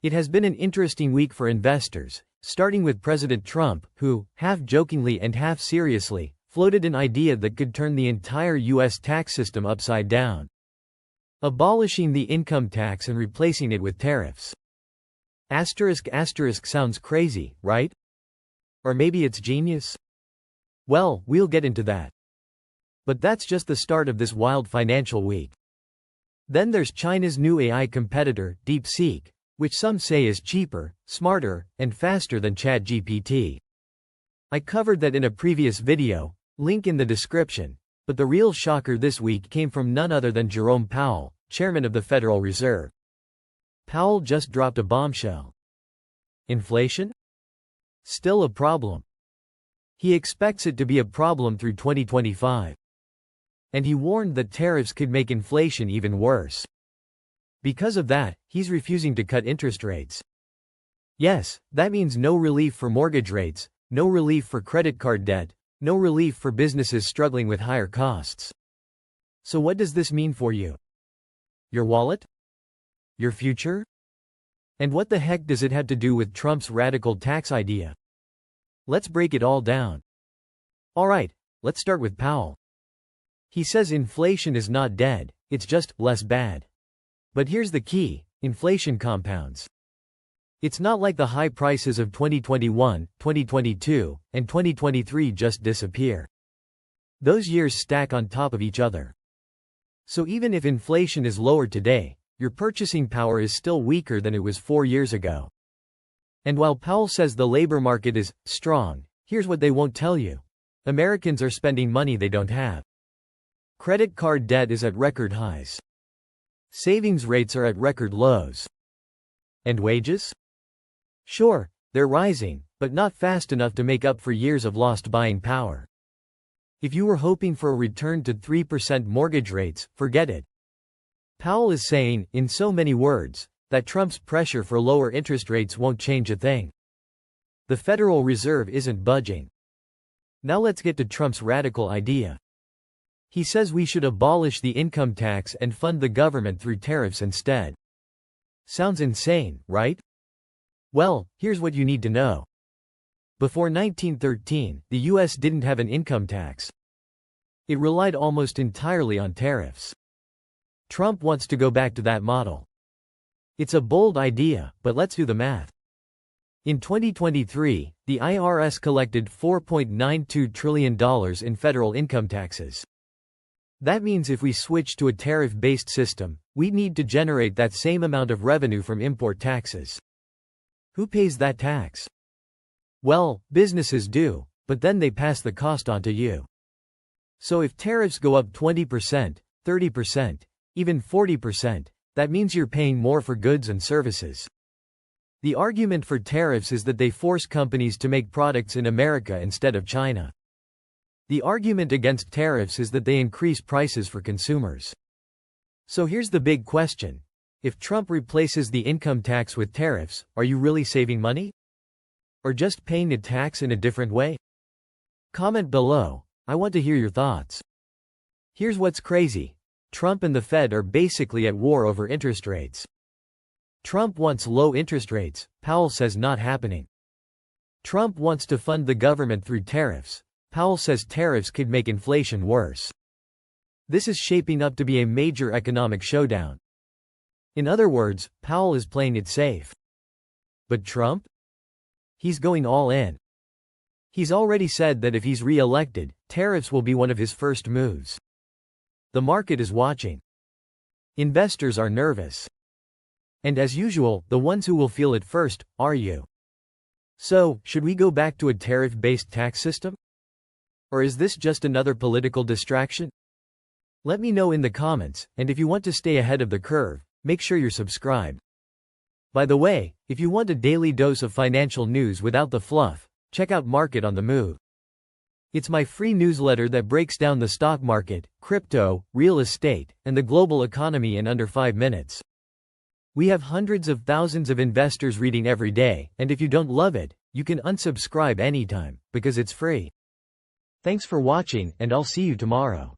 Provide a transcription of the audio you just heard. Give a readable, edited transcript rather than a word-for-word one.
It has been an interesting week for investors, starting with President Trump, who, half-jokingly and half-seriously, floated an idea that could turn the entire U.S. tax system upside down. Abolishing the income tax and replacing it with tariffs. **** sounds crazy, right? Or maybe it's genius? Well, we'll get into that. But that's just the start of this wild financial week. Then there's China's new AI competitor, DeepSeek, which some say is cheaper, smarter, and faster than ChatGPT. I covered that in a previous video, link in the description, but the real shocker this week came from none other than Jerome Powell, chairman of the Federal Reserve. Powell just dropped a bombshell. Inflation? Still a problem. He expects it to be a problem through 2025. And he warned that tariffs could make inflation even worse. Because of that, he's refusing to cut interest rates. Yes, that means no relief for mortgage rates, no relief for credit card debt, no relief for businesses struggling with higher costs. So what does this mean for you? Your wallet? Your future? And what the heck does it have to do with Trump's radical tax idea? Let's break it all down. Alright, let's start with Powell. He says inflation is not dead, it's just less bad. But here's the key: inflation compounds. It's not like the high prices of 2021, 2022, and 2023 just disappear. Those years stack on top of each other. So even if inflation is lower today, your purchasing power is still weaker than it was 4 years ago. And while Powell says the labor market is strong, here's what they won't tell you. Americans are spending money they don't have. Credit card debt is at record highs. Savings rates are at record lows. And wages? Sure, they're rising, but not fast enough to make up for years of lost buying power. If you were hoping for a return to 3% mortgage rates, forget it. Powell is saying, in so many words, that Trump's pressure for lower interest rates won't change a thing. The Federal Reserve isn't budging. Now let's get to Trump's radical idea. He says we should abolish the income tax and fund the government through tariffs instead. Sounds insane, right? Well, here's what you need to know. Before 1913, the US didn't have an income tax. It relied almost entirely on tariffs. Trump wants to go back to that model. It's a bold idea, but let's do the math. In 2023, the IRS collected $4.92 trillion in federal income taxes. That means if we switch to a tariff-based system, we'd need to generate that same amount of revenue from import taxes. Who pays that tax? Well, businesses do, but then they pass the cost on to you. So if tariffs go up 20%, 30%, even 40%, that means you're paying more for goods and services. The argument for tariffs is that they force companies to make products in America instead of China. The argument against tariffs is that they increase prices for consumers. So here's the big question. If Trump replaces the income tax with tariffs, are you really saving money? Or just paying a tax in a different way? Comment below. I want to hear your thoughts. Here's what's crazy. Trump and the Fed are basically at war over interest rates. Trump wants low interest rates, Powell says not happening. Trump wants to fund the government through tariffs. Powell says tariffs could make inflation worse. This is shaping up to be a major economic showdown. In other words, Powell is playing it safe. But Trump? He's going all in. He's already said that if he's re-elected, tariffs will be one of his first moves. The market is watching. Investors are nervous. And as usual, the ones who will feel it first are you. So, should we go back to a tariff-based tax system? Or is this just another political distraction? Let me know in the comments, and if you want to stay ahead of the curve, make sure you're subscribed. By the way, if you want a daily dose of financial news without the fluff, check out Market on the Move. It's my free newsletter that breaks down the stock market, crypto, real estate, and the global economy in under 5 minutes. We have hundreds of thousands of investors reading every day, and if you don't love it, you can unsubscribe anytime, because it's free. Thanks for watching, and I'll see you tomorrow.